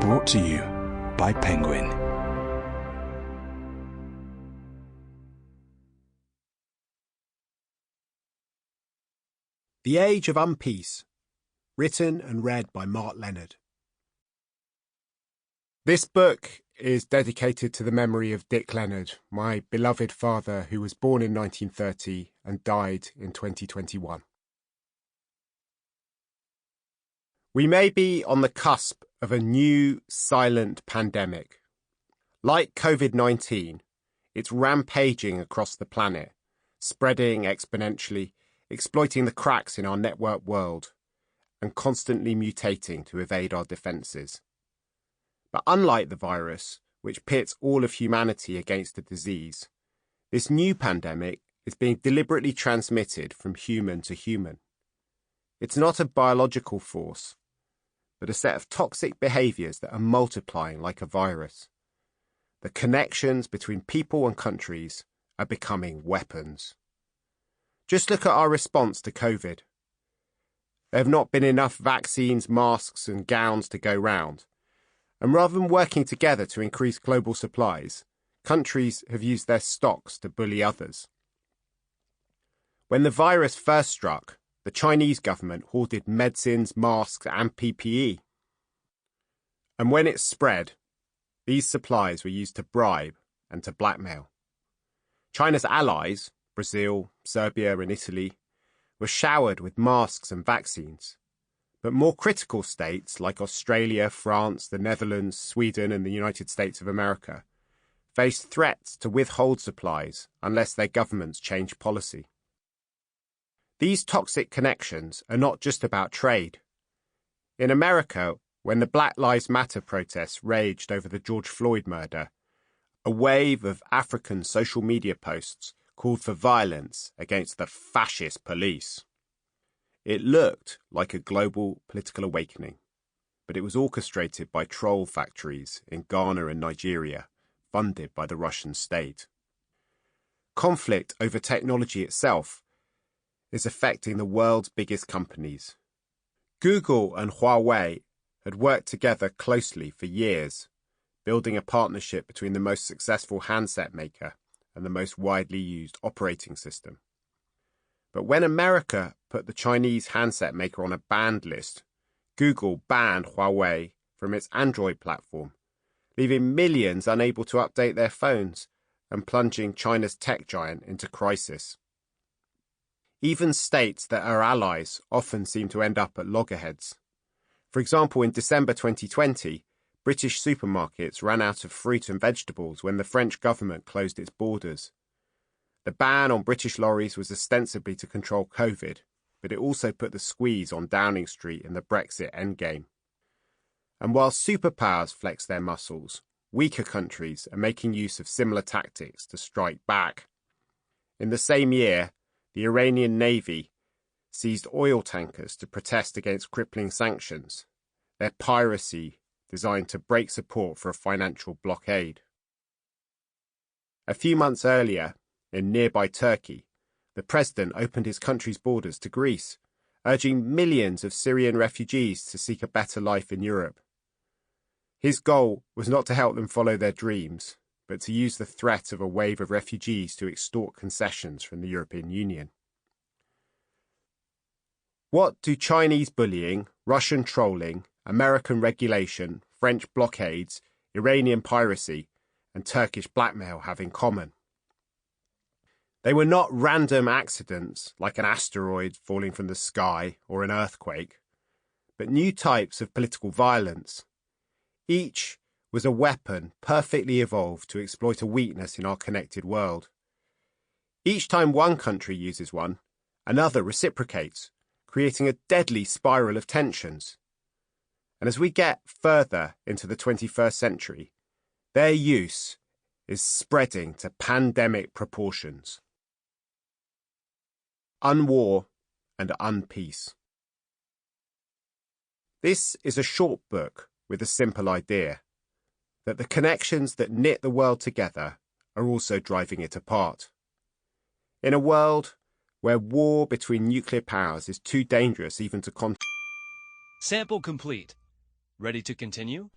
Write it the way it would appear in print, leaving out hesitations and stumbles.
Brought to you by Penguin. The Age of Unpeace, written and read by Leonard. This book is dedicated to the memory of Dick Leonard, my beloved father who was born in 1930 and died in 2021. We may be on the cusp of a new silent pandemic. Like COVID-19, it's rampaging across the planet, spreading exponentially, exploiting the cracks in our network world, and constantly mutating to evade our defences. But unlike the virus, which pits all of humanity against a disease, this new pandemic is being deliberately transmitted from human to human. It's not a biological force, but a set of toxic behaviours that are multiplying like a virus. The connections between people and countries are becoming weapons. Just look at our response to COVID. There have not been enough vaccines, masks and gowns to go round. And rather than working together to increase global supplies, countries have used their stocks to bully others. When the virus first struck, the Chinese government hoarded medicines, masks and PPE. And when it spread, these supplies were used to bribe and to blackmail. China's allies, Brazil, Serbia and Italy, were showered with masks and vaccines. But more critical states like Australia, France, the Netherlands, Sweden and the United States of America faced threats to withhold supplies unless their governments changed policy. These toxic connections are not just about trade. In America, when the Black Lives Matter protests raged over the George Floyd murder, a wave of African social media posts called for violence against the fascist police. It looked like a global political awakening, but it was orchestrated by troll factories in Ghana and Nigeria, funded by the Russian state. Conflict over technology itself is affecting the world's biggest companies. Google and Huawei had worked together closely for years, building a partnership between the most successful handset maker and the most widely used operating system. But when America put the Chinese handset maker on a banned list, Google banned Huawei from its Android platform, leaving millions unable to update their phones and plunging China's tech giant into crisis. Even states that are allies often seem to end up at loggerheads. For example, in December 2020, British supermarkets ran out of fruit and vegetables when the French government closed its borders. The ban on British lorries was ostensibly to control COVID, but it also put the squeeze on Downing Street in the Brexit endgame. And while superpowers flex their muscles, weaker countries are making use of similar tactics to strike back. In the same year, the Iranian Navy seized oil tankers to protest against crippling sanctions, their piracy designed to break support for a financial blockade. A few months earlier, in nearby Turkey, the president opened his country's borders to Greece, urging millions of Syrian refugees to seek a better life in Europe. His goal was not to help them follow their dreams, but to use the threat of a wave of refugees to extort concessions from the European Union. What do Chinese bullying, Russian trolling, American regulation, French blockades, Iranian piracy, and Turkish blackmail have in common? They were not random accidents like an asteroid falling from the sky or an earthquake, but new types of political violence. Each was a weapon perfectly evolved to exploit a weakness in our connected world. Each time one country uses one, another reciprocates, creating a deadly spiral of tensions. And as we get further into the 21st century, their use is spreading to pandemic proportions. Unwar and Unpeace. This is a short book with a simple idea, that the connections that knit the world together are also driving it apart. In a world where war between nuclear powers is too dangerous even to Sample complete. Ready to continue?